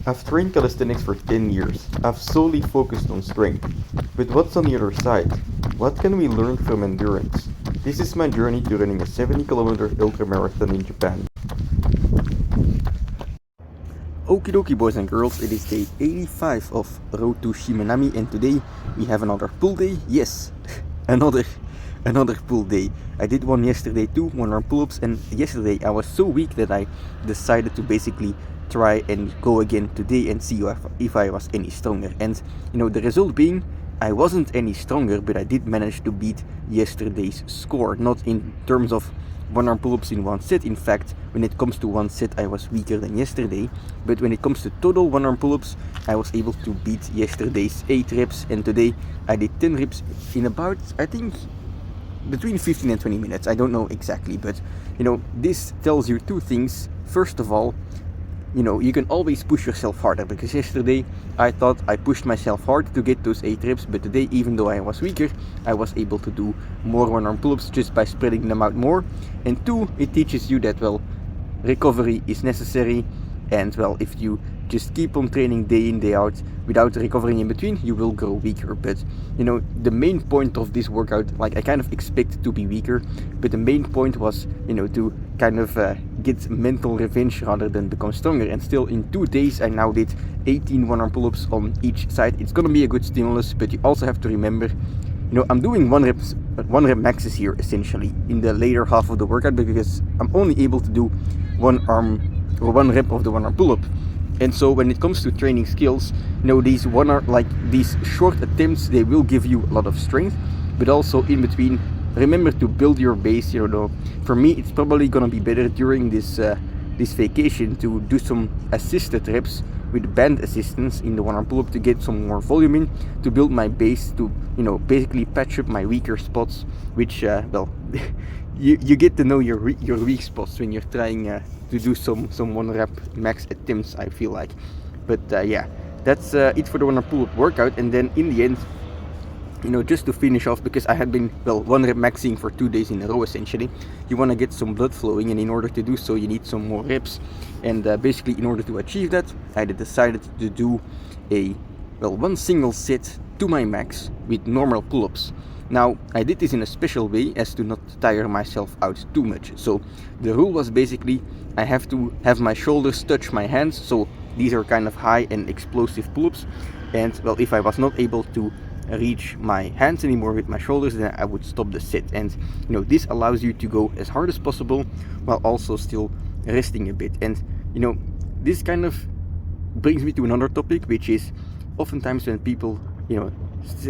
I've trained calisthenics for 10 years. I've solely focused on strength. But what's on the other side? What can we learn from endurance? This is my journey to running a 70-kilometer ultramarathon in Japan. Okie dokie, boys and girls, it is day 85 of Road to Shimanami, and today we have another pull day. Yes, another pull day. I did one yesterday too, 1 arm pull-ups, and yesterday I was so weak that I decided to basically try and go again today and see if I was any stronger. And the result being I wasn't any stronger, but I did manage to beat yesterday's score. Not in terms of 1 arm pull-ups in 1 set. In fact, when it comes to 1 set I was weaker than yesterday, but when it comes to total 1 arm pull-ups I was able to beat yesterday's 8 reps, and today I did 10 reps in about, I think, between 15 and 20 minutes. I don't know exactly, but this tells you two things. First of all, you can always push yourself harder, because yesterday I thought I pushed myself hard to get those 8 reps, but today, even though I was weaker, I was able to do more 1 arm pull-ups just by spreading them out more. And two, it teaches you that, well, recovery is necessary, and well, if you just keep on training day in day out without recovering in between, you will grow weaker. But the main point of this workout, like, I kind of expected to be weaker, but the main point was to kind of get mental revenge rather than become stronger. And still, in 2 days I now did 18 1 arm pull-ups on each side. It's gonna be a good stimulus, but you also have to remember, I'm doing 1 rep maxes here essentially in the later half of the workout, because I'm only able to do 1 rep of the 1 arm pull-up. And so when it comes to training skills, these short attempts, they will give you a lot of strength, but also in between, remember to build your base. For me, it's probably gonna be better during this vacation to do some assisted reps with band assistance in the 1 arm pull-up to get some more volume in, to build my base, to basically patch up my weaker spots, which you get to know your weak spots when you're trying to do some 1 rep max attempts, I feel like. But yeah, that's it for the 1 arm pull-up workout. And then in the end, just to finish off, because I had been 1 rep maxing for 2 days in a row essentially, you want to get some blood flowing, and in order to do so you need some more reps. And basically, in order to achieve that, I decided to do a 1 single set to my max with normal pull-ups. Now, I did this in a special way as to not tire myself out too much. So the rule was basically I have to have my shoulders touch my hands, so these are kind of high and explosive pull-ups. And if I was not able to reach my hands anymore with my shoulders, then I would stop the set. And this allows you to go as hard as possible while also still resting a bit. And this kind of brings me to another topic, which is oftentimes when people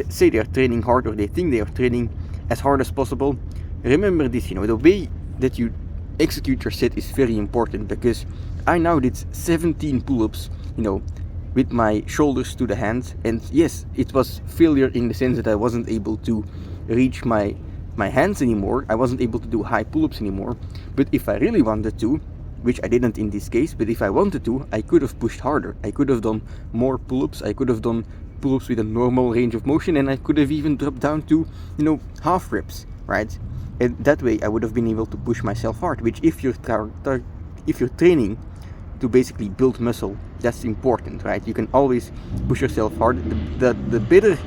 say they are training hard, or they think they are training as hard as possible, remember this, the way that you execute your set is very important, because I now did 17 pull-ups with my shoulders to the hands, and yes, it was failure in the sense that I wasn't able to reach my hands anymore. I wasn't able to do high pull-ups anymore. But if I really wanted to, which I didn't in this case, but if I wanted to, I could have pushed harder. I could have done more pull-ups. I could have done pull-ups with a normal range of motion, and I could have even dropped down to half reps, right? And that way I would have been able to push myself hard, which if you're training to basically build muscle, that's important, right? You can always push yourself hard. The better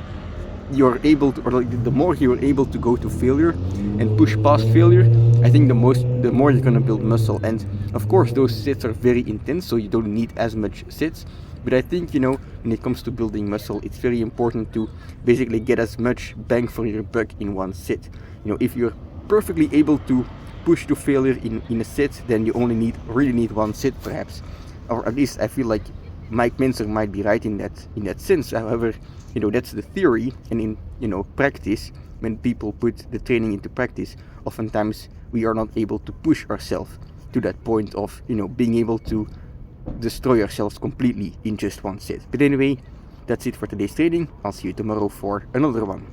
you're able to, or the more you're able to go to failure and push past failure, I think the more you're gonna build muscle. And of course, those sets are very intense, so you don't need as much sets. But I think when it comes to building muscle, it's very important to basically get as much bang for your buck in 1 set. If you're perfectly able to push to failure in a set, then you only really need 1 set perhaps, or at least I feel like Mike Menzer might be right in that sense. However, that's the theory, and in practice, when people put the training into practice, oftentimes we are not able to push ourselves to that point of being able to destroy ourselves completely in just 1 set. But anyway, that's it for today's training. I'll see you tomorrow for another one.